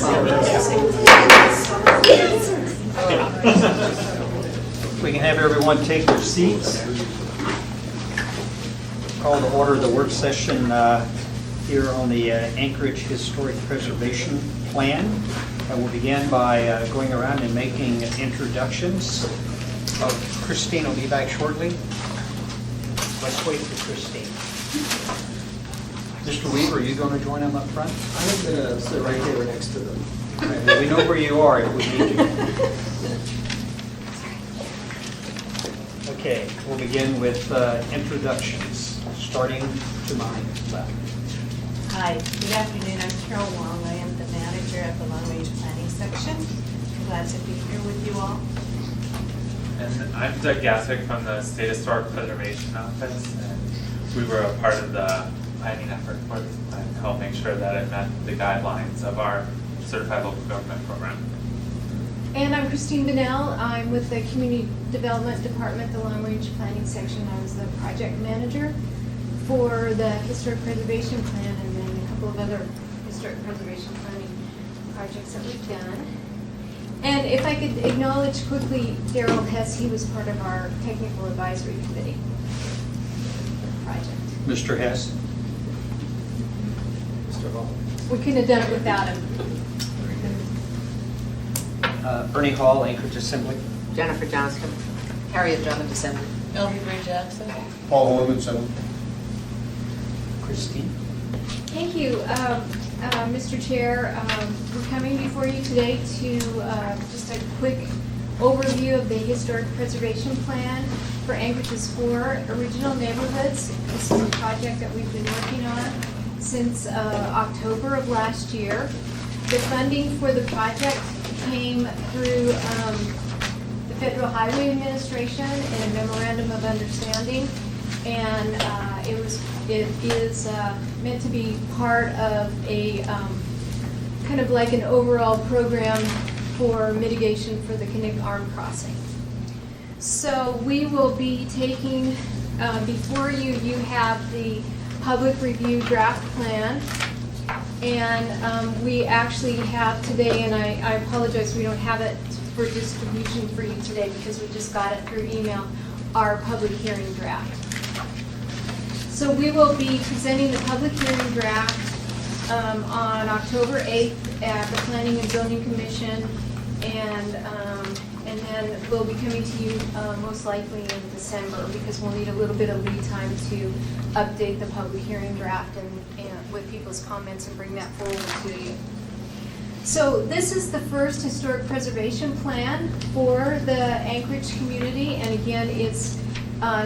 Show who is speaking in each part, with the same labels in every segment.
Speaker 1: We can have everyone take their seats. Call to order the work session here on the Anchorage Historic Preservation Plan. We'll begin by going around and making introductions. Christine will be back shortly. Let's wait for Christine. Mr. Weaver, are you going to join them up front?
Speaker 2: I'm going to sit right here next to them.
Speaker 1: All right, well, we know where you are if we need you. Okay, we'll begin with introductions, starting to my left.
Speaker 3: Hi, good afternoon. I'm Carol Wong. I am the manager at the Long Range Planning Section. I'm glad to be here with you all.
Speaker 4: And I'm Doug Gassick from the State Historic Preservation Office, and we were a part of the planning effort for this plan to help make sure that it met the guidelines of our Certified Local Government program.
Speaker 5: And I'm Christine Bunnell. I'm with the Community Development Department, the Long Range Planning Section. I was the project manager for the Historic Preservation Plan and then a couple of other historic preservation planning projects that we've done. And if I could acknowledge quickly Daryl Hess, he was part of our technical advisory committee for the project.
Speaker 1: Mr. Hess.
Speaker 2: Mr. Hall.
Speaker 5: We couldn't have done it without him.
Speaker 1: Ernie Hall, Anchorage Assembly.
Speaker 6: Jennifer Johnston. Harriet Drummond, Assembly.
Speaker 3: Elvie Bray Jackson.
Speaker 2: Paul Holman, Assembly.
Speaker 1: Christine.
Speaker 5: Thank you, Mr. Chair. We're coming before you today to just a quick overview of the Historic Preservation Plan for Anchorage's 4 original neighborhoods. This is a project that we've been working on since October of last year. The funding for the project came through the Federal Highway Administration and a memorandum of understanding, and it is meant to be part of a kind of like an overall program for mitigation for the Kinnick Arm Crossing. So we will be taking before you. You have the public review draft plan. And we actually have today, and I apologize, we don't have it for distribution for you today because we just got it through email, our public hearing draft. So we will be presenting the public hearing draft on October 8th at the Planning and Zoning Commission, and then we'll be coming to you most likely in December because we'll need a little bit of lead time to update the public hearing draft and with people's comments and bring that forward to you. So this is the first historic preservation plan for the Anchorage community, and again it's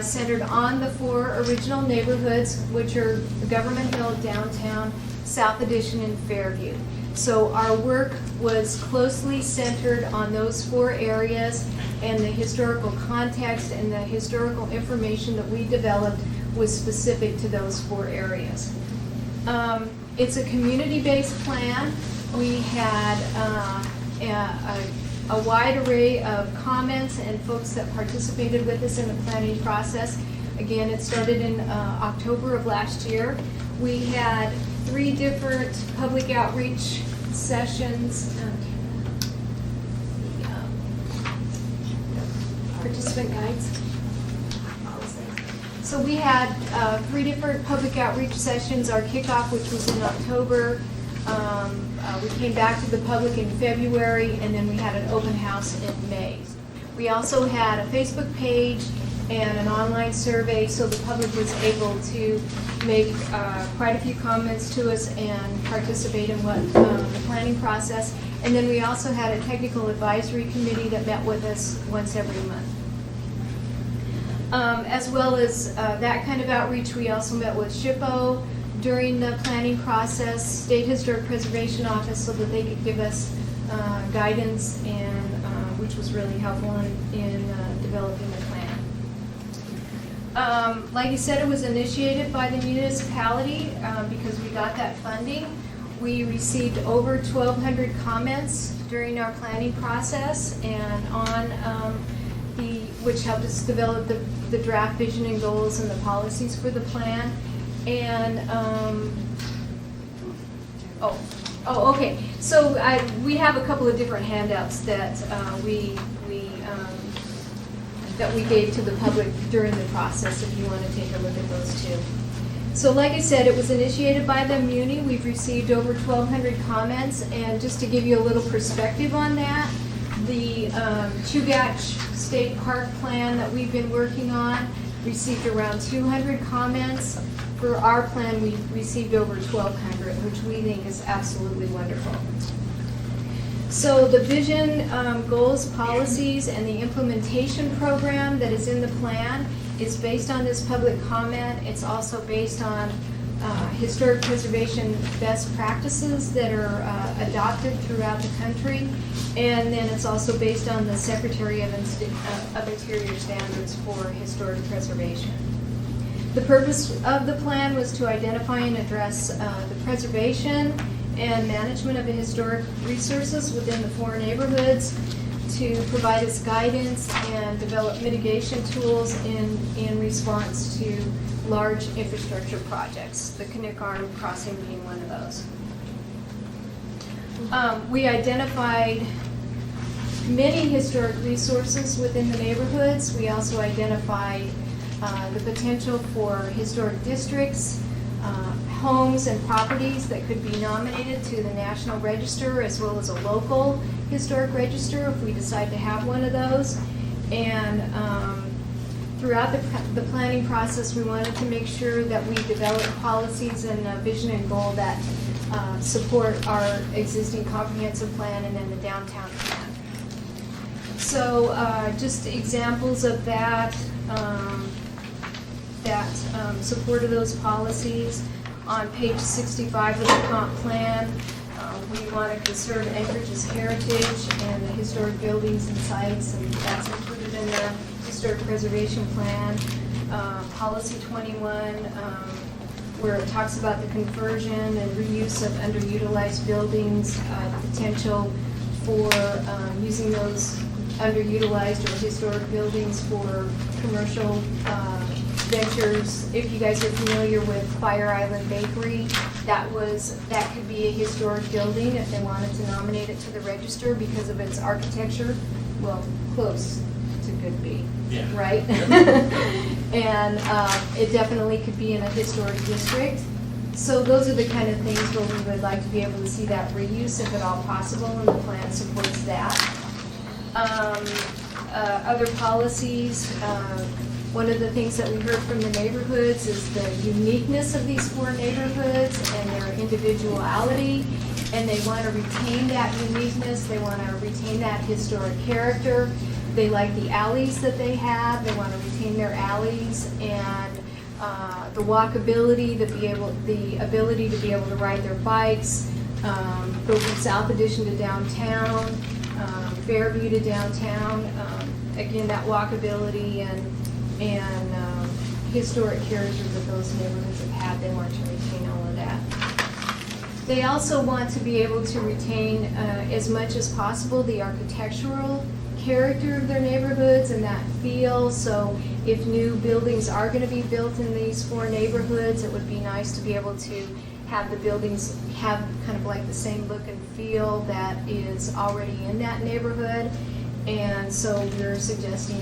Speaker 5: centered on the 4 original neighborhoods, which are Government Hill, Downtown, South Addition, and Fairview. So our work was closely centered on those 4 areas, and the historical context and the historical information that we developed was specific to those 4 areas. It's a community-based plan. We had a wide array of comments and folks that participated with us in the planning process. Again, it started in October of last year. We had 3 different public outreach sessions. Participant guides. So we had 3 different public outreach sessions. Our kickoff, which was in October, we came back to the public in February, and then we had an open house in May. We also had a Facebook page and an online survey, so the public was able to make quite a few comments to us and participate in what the planning process. And then we also had a technical advisory committee that met with us once every month. As well as that kind of outreach, we also met with SHPO during the planning process, State Historic Preservation Office, so that they could give us guidance, and which was really helpful in developing the plan. Like I said, it was initiated by the municipality because we got that funding. We received over 1,200 comments during our planning process, and on which helped us develop the draft vision and goals and the policies for the plan. And Oh, okay. So we have a couple of different handouts that that we gave to the public during the process, if you want to take a look at those too. So like I said, it was initiated by the Muni. We've received over 1,200 comments, and just to give you a little perspective on that, the Chugach State Park Plan that we've been working on received around 200 comments. For our plan, we received over 1,200, which we think is absolutely wonderful. So the vision, goals, policies, and the implementation program that is in the plan is based on this public comment. It's also based on historic preservation best practices that are adopted throughout the country. And then it's also based on the Secretary of Interior standards for historic preservation. The purpose of the plan was to identify and address the preservation and management of the historic resources within the 4 neighborhoods, to provide us guidance and develop mitigation tools in response to large infrastructure projects, the Canuck Arm crossing being one of those. We identified many historic resources within the neighborhoods. We also identified the potential for historic districts, homes and properties that could be nominated to the National Register, as well as a local historic register if we decide to have one of those. And throughout the planning process, we wanted to make sure that we develop policies and a vision and goal that support our existing comprehensive plan and then the downtown plan. So just examples of that, support of those policies. On page 65 of the comp plan, we want to conserve Anchorage's heritage and the historic buildings and sites, and that's included in the historic preservation plan. Policy 21, where it talks about the conversion and reuse of underutilized buildings, the potential for using those underutilized or historic buildings for commercial ventures. If you guys are familiar with Fire Island Bakery, that could be a historic building if they wanted to nominate it to the register because of its architecture. Well, close to could be,
Speaker 4: Yeah.
Speaker 5: right? And it definitely could be in a historic district. So those are the kind of things where we would like to be able to see that reuse if at all possible, and the plan supports that. Other policies, one of the things that we heard from the neighborhoods is the uniqueness of these 4 neighborhoods and their individuality, and they want to retain that uniqueness. They want to retain that historic character. They like the alleys that they have. They want to retain their alleys and the walkability, the ability to be able to ride their bikes, go from South Addition to downtown, Fairview to downtown. Again, that walkability and historic character that those neighborhoods have had, they want to retain all of that. They also want to be able to retain as much as possible the architectural character of their neighborhoods and that feel. So if new buildings are going to be built in these 4 neighborhoods, it would be nice to be able to have the buildings have kind of like the same look and feel that is already in that neighborhood. And so we're suggesting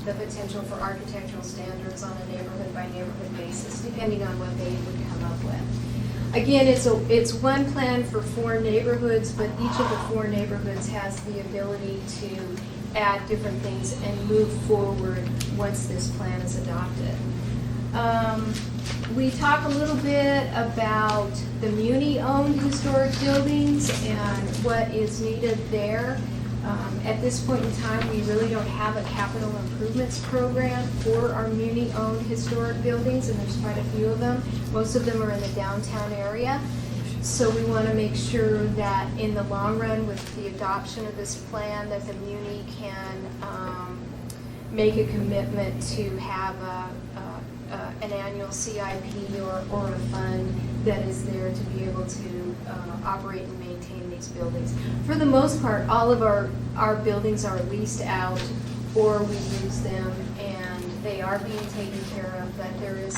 Speaker 5: the potential for architectural standards on a neighborhood by neighborhood basis, depending on what they would come up with. Again, it's one plan for 4 neighborhoods, but each of the 4 neighborhoods has the ability to add different things and move forward once this plan is adopted. We talk a little bit about the Muni-owned historic buildings and what is needed there. At this point in time, we really don't have a capital improvements program for our Muni-owned historic buildings, and there's quite a few of them. Most of them are in the downtown area. So we want to make sure that in the long run, with the adoption of this plan, that the Muni can make a commitment to have an annual CIP or a fund that is there to be able to operate and maintain these buildings. For the most part, all of our buildings are leased out, or we use them, and They are being taken care of, but there is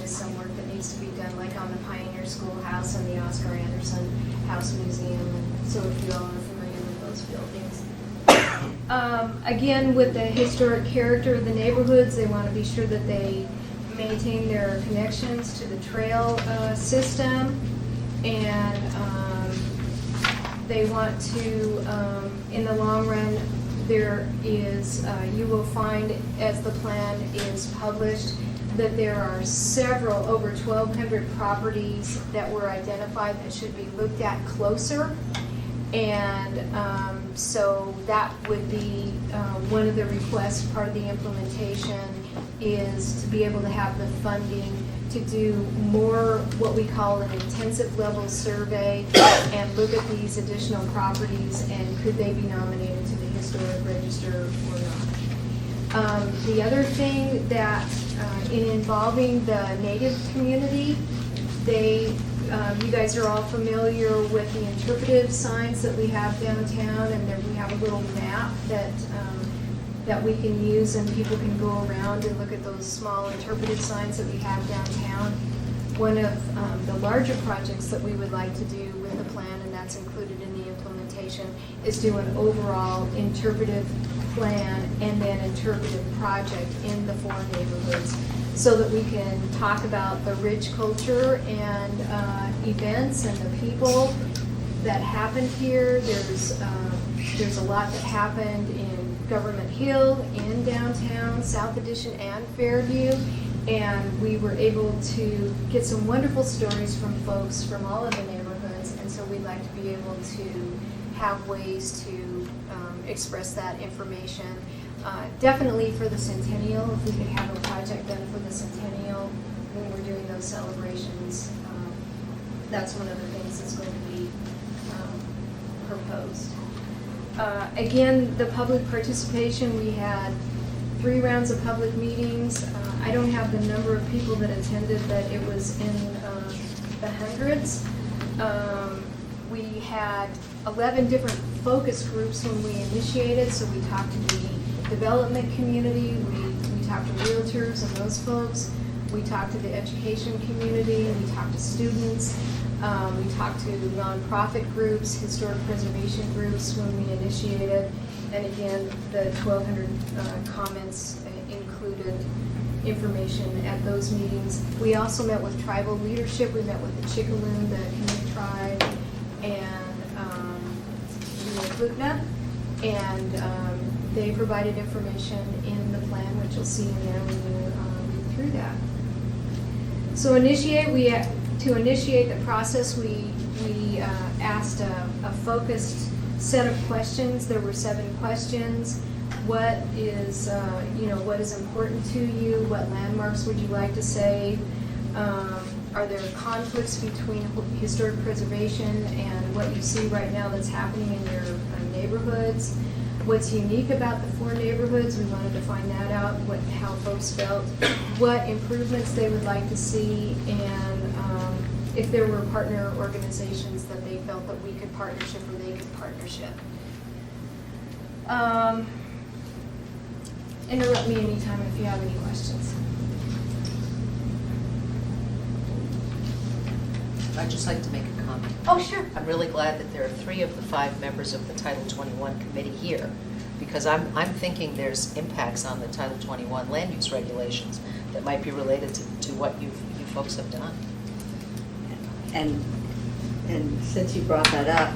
Speaker 5: some work that needs to be done, like on the Pioneer Schoolhouse and the Oscar Anderson House Museum, and so if you all are familiar with those buildings. Again, with the historic character of the neighborhoods, they want to be sure that they maintain their connections to the trail system, and they want to, in the long run, there is, you will find as the plan is published, that there are several, over 1,200 properties that were identified that should be looked at closer. And so that would be one of the requests, part of the implementation, is to be able to have the funding to do more what we call an intensive level survey and look at these additional properties and could they be nominated to the Historic Register or not. The other thing that in involving the Native community, you guys are all familiar with the interpretive signs that we have downtown, and then we have a little map that we can use, and people can go around and look at those small interpretive signs that we have downtown. One of the larger projects that we would like to do with the plan, and that's included in the implementation, is do an overall interpretive plan and then interpretive project in the 4 neighborhoods, so that we can talk about the rich culture and events and the people that happened here. There's a lot that happened in Government Hill, in downtown, South Addition, and Fairview, and we were able to get some wonderful stories from folks from all of the neighborhoods, and so we'd like to be able to have ways to express that information. Definitely for the centennial, if we could have a project done for the centennial when we're doing those celebrations, that's one of the things that's going to be proposed. Again, the public participation, we had 3 rounds of public meetings. I don't have the number of people that attended, but it was in the hundreds. We had 11 different focus groups when we initiated, so we talked to the development community, we talked to realtors and those folks, we talked to the education community, we talked to students, we talked to nonprofit groups, historic preservation groups when we initiated, and again, the 1,200 comments included information at those meetings. We also met with tribal leadership. We met with the Chickaloon, the Kanik tribe, and the Klukna, and they provided information in the plan, which you'll see in there when you read through that. So to initiate the process, we asked a focused set of questions. There were 7 questions. What is what is important to you? What landmarks would you like to save? Are there conflicts between historic preservation and what you see right now that's happening in your neighborhoods? What's unique about the 4 neighborhoods? We wanted to find that out, how folks felt, what improvements they would like to see, and if there were partner organizations that they felt that we could partnership or they could partnership. Interrupt me anytime if you have any questions.
Speaker 6: I'd just like to make a comment.
Speaker 5: Oh, sure.
Speaker 6: I'm really glad that there are 3 of the 5 members of the Title 21 committee here, because I'm thinking there's impacts on the Title 21 land use regulations that might be related to what you folks have done.
Speaker 7: And since you brought that up,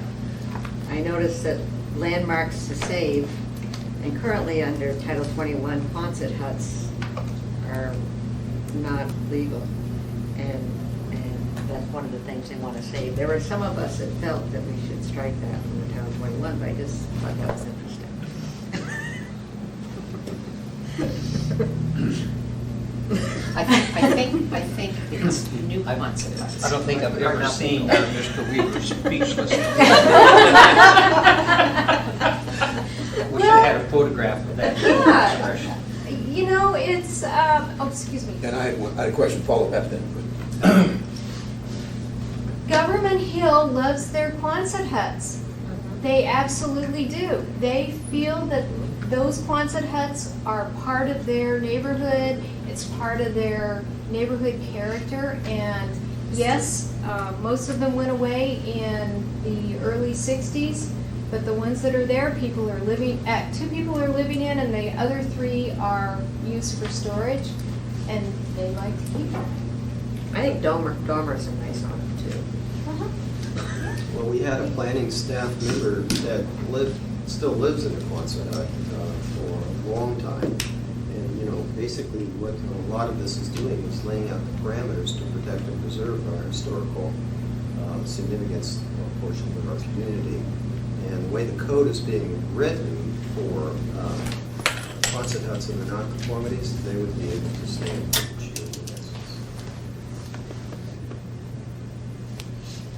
Speaker 7: I noticed that landmarks to save, and currently under Title 21, Quonset huts are not legal, and that's one of the things they want to save. There were some of us that felt that we should strike that from the Title 21, but I just thought that was interesting.
Speaker 6: I think it's new Quonset huts.
Speaker 1: I don't think I've ever seen Mr. Weaver speechless. We should have had a photograph of that expression.
Speaker 5: You know, it's, excuse me.
Speaker 2: And I had a question, follow up then.
Speaker 5: Government Hill loves their Quonset huts. They absolutely do. They feel that those Quonset huts are part of their neighborhood. It's part of their neighborhood character. And yes, most of them went away in the early 60s, but the ones that are there, people are living, 2 people are living in, and the other 3 are used for storage, and they like to keep them.
Speaker 7: I think dormers are nice on them too.
Speaker 8: Well, we had a planning staff member that still lives in the Quonset hut for a long time. And, you know, basically what a lot of this is doing is laying out the parameters to protect and preserve our historical significance portions of our community. And the way the code is being written for Quonset huts and the nonconformities, they would be able to stay in perpetuity, in essence.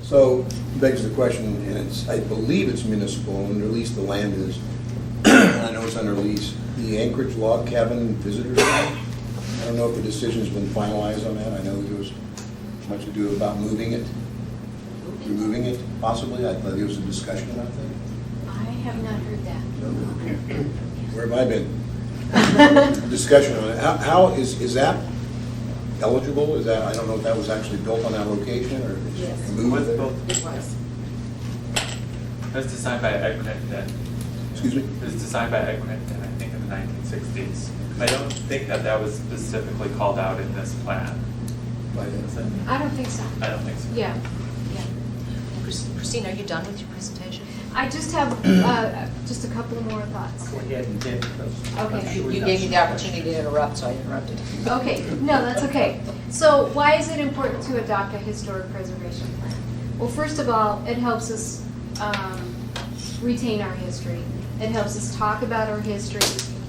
Speaker 2: So begs the question, and I believe it's municipal, and at least the land is, I know it's under lease, the Anchorage Log Cabin Visitor Center. I don't know if the decision's been finalized on that. I know there was much ado about moving it, removing it possibly. I thought there was a discussion about that.
Speaker 5: I have not heard that.
Speaker 2: Where have I been? Discussion on it. How is that eligible? Is that, I don't know if that was actually built on that location or
Speaker 7: Yes.
Speaker 2: moved there?
Speaker 7: It was.
Speaker 4: It was designed by Eglinton.
Speaker 2: Excuse me?
Speaker 4: It was designed by Eglinton, I think, in the 1960s. I don't think that was specifically called out in this plan. Is it?
Speaker 5: I don't think so.
Speaker 4: I don't think so.
Speaker 5: Yeah.
Speaker 6: Christine, are you done with your presentation?
Speaker 5: I just have just a couple more thoughts.
Speaker 1: Go ahead and hit those.
Speaker 5: Okay.
Speaker 1: I'm sure
Speaker 6: You
Speaker 1: that's-
Speaker 6: gave me the opportunity to interrupt, so I interrupted.
Speaker 5: Okay, no, that's okay. So why is it important to adopt a historic preservation plan? Well, first of all, it helps us retain our history. It helps us talk about our history.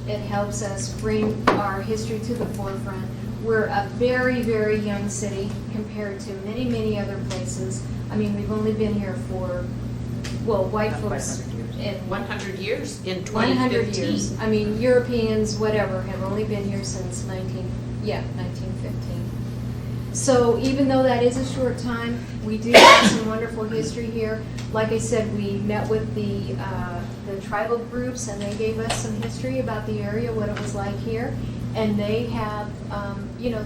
Speaker 5: It helps us bring our history to the forefront. We're a very, very young city compared to many, many other places. I mean, we've only been here for, well, white folks.
Speaker 6: 100 years in
Speaker 5: 100
Speaker 6: 2015.
Speaker 5: years. I mean, Europeans, whatever, have only been here since 1915. So even though that is a short time, we do have some wonderful history here. Like I said, we met with the tribal groups, and they gave us some history about the area, what it was like here. And they have, you know,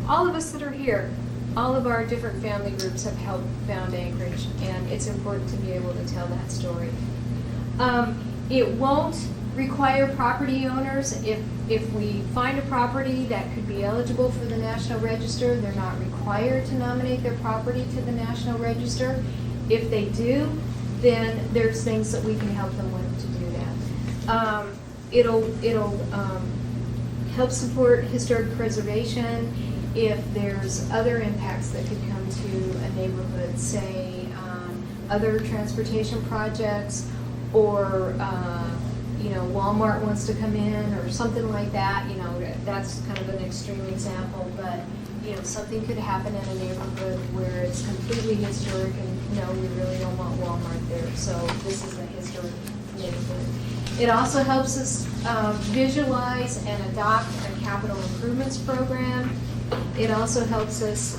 Speaker 5: all of us that are here, all of our different family groups have helped found Anchorage, and it's important to be able to tell that story. It won't require property owners. If we find a property that could be eligible for the National Register, they're not required to nominate their property to the National Register. If they do, then there's things that we can help them with to do that. It'll help support historic preservation if there's other impacts that could come to a neighborhood, say other transportation projects, or you know, Walmart wants to come in or something like that. You know, that's kind of an extreme example, but you know, something could happen in a neighborhood where it's completely historic and no, we really don't want Walmart there. So this is a historic neighborhood. It also helps us visualize and adopt a capital improvements program. It also helps us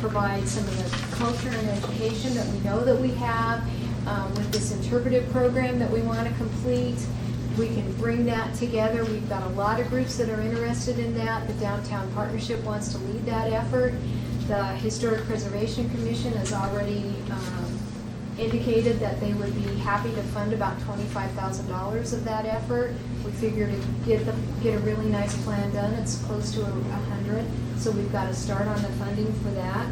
Speaker 5: provide some of the culture and education that we know that we have with this interpretive program that we want to complete. We can bring that together. We've got a lot of groups that are interested in that. The Downtown Partnership wants to lead that effort. The Historic Preservation Commission has already indicated that they would be happy to fund about $25,000 of that effort. We figure to get a really nice plan done. It's close to 100, so we've got to start on the funding for that.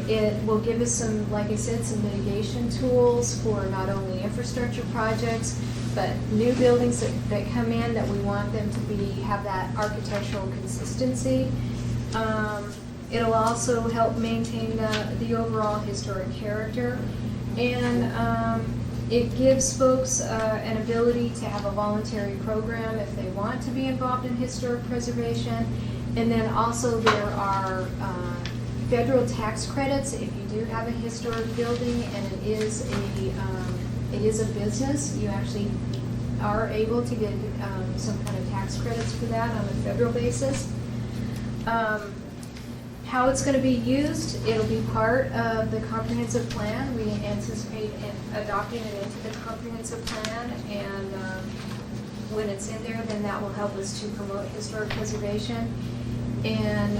Speaker 5: It will give us some, like I said, some mitigation tools for not only infrastructure projects, but new buildings that come in that we want them to have that architectural consistency. It'll also help maintain the overall historic character. And it gives folks an ability to have a voluntary program if they want to be involved in historic preservation. And then also there are federal tax credits if you do have a historic building and it is a business. You actually are able to get some kind of tax credits for that on a federal basis. How it's going to be used, it'll be part of the comprehensive plan. We anticipate adopting it into the comprehensive plan, and when it's in there, then that will help us to promote historic preservation. And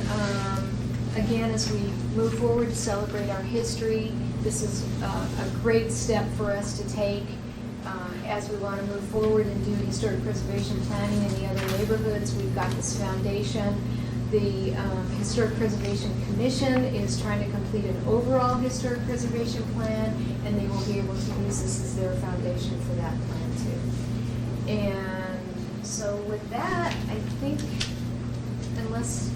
Speaker 5: again, as we move forward to celebrate our history, this is a great step for us to take as we want to move forward and do historic preservation planning in the other neighborhoods. We've got this foundation. The Historic Preservation Commission is trying to complete an overall historic preservation plan, and they will be able to use this as their foundation for that plan too. And so with that, I think, unless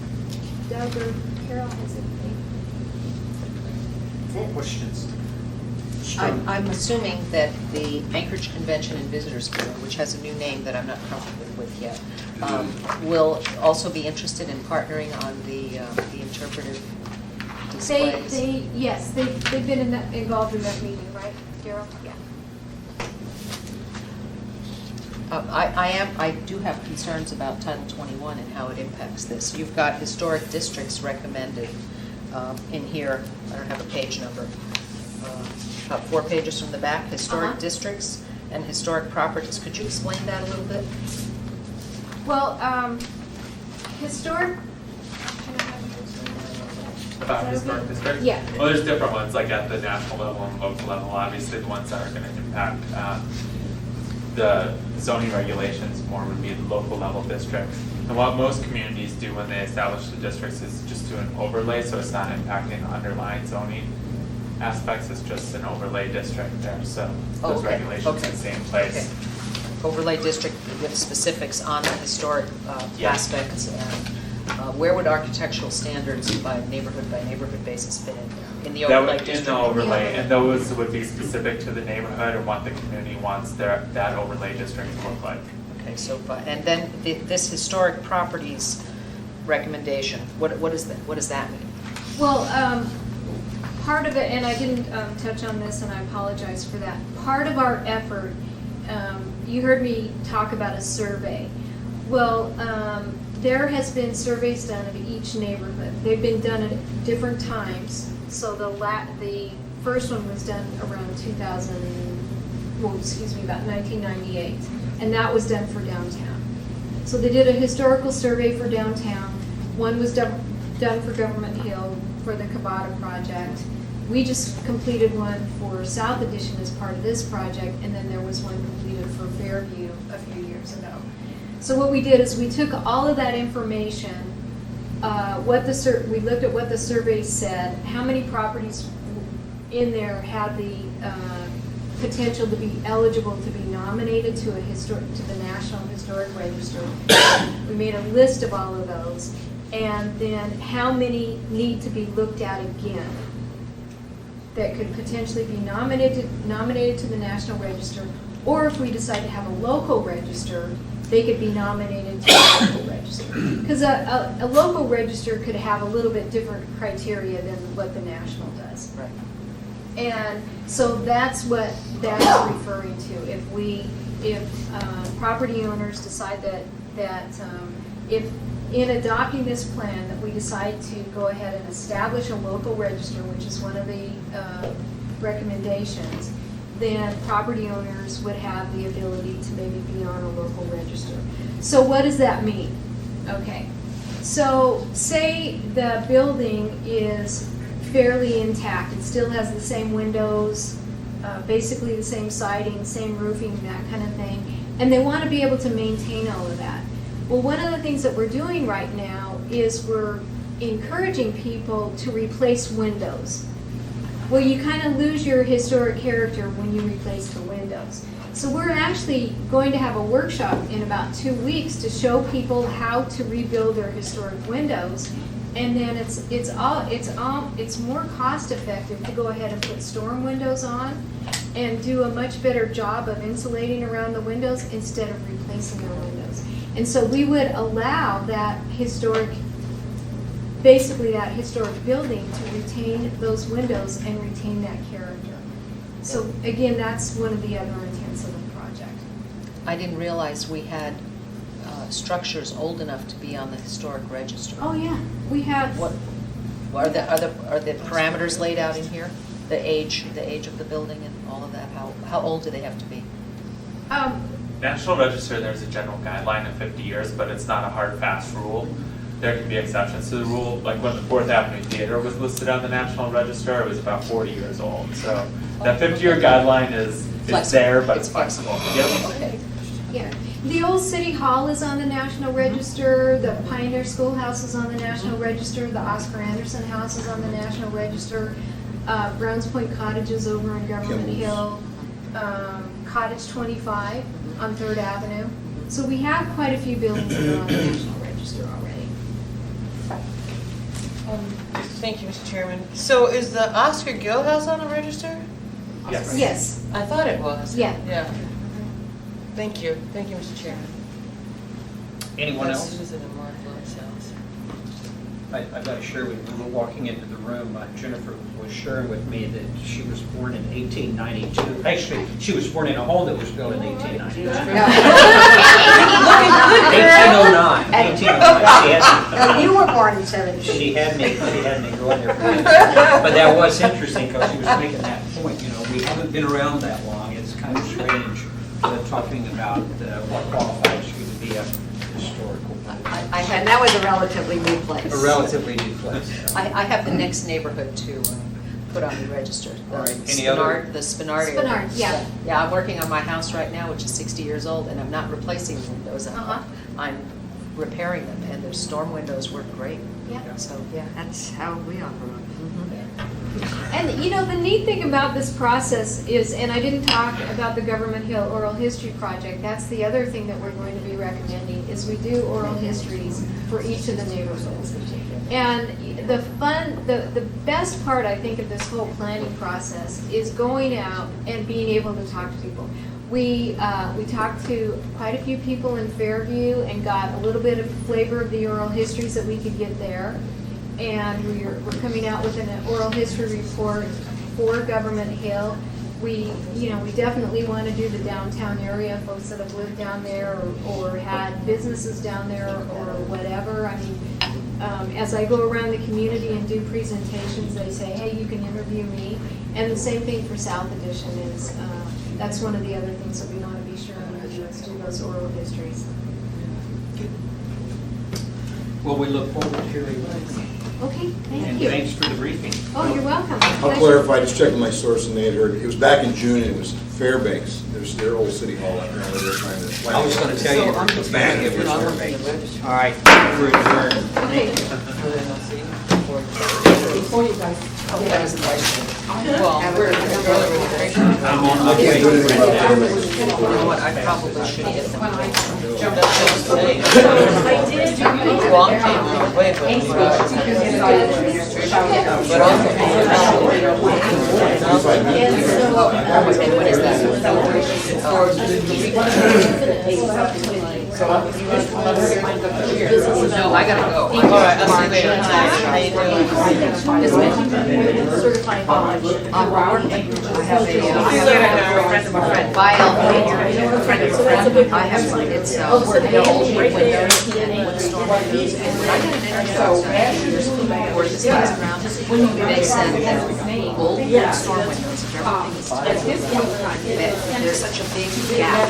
Speaker 5: Doug or Carol has anything. That's it.
Speaker 1: Questions?
Speaker 6: I'm assuming that the Anchorage Convention and Visitors Bureau, which has a new name that I'm not comfortable with yet, will also be interested in partnering on the interpretive displays.
Speaker 5: Yes, they've been involved in that meeting, right, Carol? Yeah.
Speaker 6: I do have concerns about Title 21 and how it impacts this. You've got historic districts recommended in here. I don't have a page number. About 4 pages from the back, historic districts and historic properties. Could you explain that a little bit?
Speaker 5: Well, historic.
Speaker 4: About historic districts?
Speaker 5: Yeah.
Speaker 4: Well, there's different ones, like at the national level and local level. Obviously, the ones that are going to impact the zoning regulations more would be the local level district. And what most communities do when they establish the districts is just do an overlay, so it's not impacting the underlying zoning aspects. It's just an overlay district there, so those regulations in the same place.
Speaker 6: Okay. Overlay district with specifics on the historic aspects, and where would architectural standards by neighborhood basis fit in there? In the overlay district?
Speaker 4: In the overlay, and those would be specific to the neighborhood and what the community wants that overlay district to look like.
Speaker 6: Okay, so, and then this historic properties recommendation, what does that mean?
Speaker 5: Well, part of it, and I didn't touch on this, and I apologize for that. Part of our effort, you heard me talk about a survey. Well, there has been surveys done of each neighborhood. They've been done at different times. So the first one was done around about 1998, and that was done for downtown. So they did a historical survey for downtown. One was done for Government Hill for the Cabata project. We just completed one for South Addition as part of this project, and then there was one completed for Fairview a few years ago. So what we did is we took all of that information, we looked at what the survey said, how many properties in there had the potential to be eligible to be nominated to the National Historic Register. We made a list of all of those, and then how many need to be looked at again that could potentially be nominated to the National Register, or if we decide to have a local register, they could be nominated to the local register. Because a local register could have a little bit different criteria than what the national does.
Speaker 6: Right.
Speaker 5: And so that's what that's referring to. If property owners decide that if in adopting this plan that we decide to go ahead and establish a local register, which is one of the recommendations, then property owners would have the ability to maybe be on a local register. So what does that mean? Okay, so say the building is fairly intact. It still has the same windows, basically the same siding, same roofing, that kind of thing, and they want to be able to maintain all of that. Well, one of the things that we're doing right now is we're encouraging people to replace windows. Well, you kind of lose your historic character when you replace the windows. So we're actually going to have a workshop in about 2 weeks to show people how to rebuild their historic windows. And then it's more cost effective to go ahead and put storm windows on and do a much better job of insulating around the windows instead of replacing their windows. And so we would allow that historic building to retain those windows and retain that character. So again, that's one of the other intents of the project.
Speaker 6: I didn't realize we had structures old enough to be on the historic register.
Speaker 5: Oh yeah, we have.
Speaker 6: What Are the parameters laid out in here? The age of the building and all of that? How old do they have to be?
Speaker 4: National Register, there's a general guideline of 50 years, but it's not a hard, fast rule. There can be exceptions to the rule. Like when the 4th Avenue Theater was listed on the National Register, it was about 40 years old. So that 50-year guideline is there, but it's flexible. Yep.
Speaker 6: Okay.
Speaker 5: Yeah, the old City Hall is on the National Register, the Pioneer Schoolhouse is on the National Register, the Oscar Anderson House is on the National Register, Browns Point Cottages over on Government Hill, Cottage 25 on 3rd Avenue. So we have quite a few buildings that are on the National Register already.
Speaker 9: Thank you, Mr. Chairman. So is the Oscar Gill House on the register?
Speaker 4: Yes.
Speaker 5: Yes,
Speaker 9: I thought it was.
Speaker 5: yeah.
Speaker 9: Yeah. Thank you, Mr. Chairman.
Speaker 1: Anyone
Speaker 9: That's
Speaker 1: else?
Speaker 9: Susan and Mark Lewis house.
Speaker 1: I've got to share with you, we were walking into the room, Jennifer was sharing with me that she was born in 1892. Actually, she was born in a home that was built in 1892. 1809. 1809.
Speaker 7: You were born in 70.
Speaker 1: She had me going there. But that was interesting because she was making that point, we haven't been around that long. It's kind of strange talking about what qualifies you to be a historical.
Speaker 7: And that was a relatively new place.
Speaker 1: A relatively new place.
Speaker 6: I have the next neighborhood to put on the register.
Speaker 1: All right. Any other?
Speaker 6: The Spinard area.
Speaker 5: Spinard, yeah.
Speaker 6: Yeah, I'm working on my house right now, which is 60 years old, and I'm not replacing the windows. I'm repairing them, and their storm windows work great.
Speaker 5: Yeah.
Speaker 6: So, yeah.
Speaker 7: That's how we operate.
Speaker 5: And the neat thing about this process is, and I didn't talk about the Government Hill Oral History Project, that's the other thing that we're going to be recommending, is we do oral histories for each of the neighborhoods. And the best part, I think, of this whole planning process is going out and being able to talk to people. We talked to quite a few people in Fairview and got a little bit of flavor of the oral histories that we could get there. And we're coming out with an oral history report for Government Hill. We definitely want to do the downtown area, folks that have lived down there or had businesses down there or whatever. I mean, as I go around the community and do presentations, they say, hey, you can interview me. And the same thing for South Edition is, that's one of the other things that we want to be sure we do is do those oral histories.
Speaker 1: Well, we look forward to hearing that.
Speaker 5: Okay, thank
Speaker 1: And
Speaker 5: you.
Speaker 1: thanks for the briefing.
Speaker 5: Oh, you're welcome.
Speaker 2: I'll clarify, just checking my source, and they had heard, it was back in June, and it was Fairbanks. There's their old city hall, apparently they're trying to.
Speaker 1: I was going to tell you, the back it was Fairbanks. All right, we're adjourned.
Speaker 5: Okay.
Speaker 9: Before you guys.
Speaker 6: Oh, that was the question. Well,
Speaker 1: I'm on my way.
Speaker 6: you know what, I probably should get them.
Speaker 9: Long came a long way, but
Speaker 6: What is that? No, I gotta go.
Speaker 9: all right, I'll see you later. How you doing?
Speaker 5: Certified knowledge.
Speaker 6: I have
Speaker 9: See you later, now, a friend of my friend.
Speaker 6: file, I have one, it's, the old windows and wood storm windows, and I got an interview years before this last round. They said that old wood storm windows, if everything is that there's such a big gap,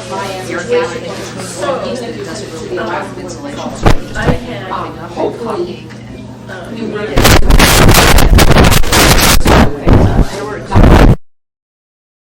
Speaker 6: your gap in between windows that it doesn't really have insulation, so it's just popping up and copying. There were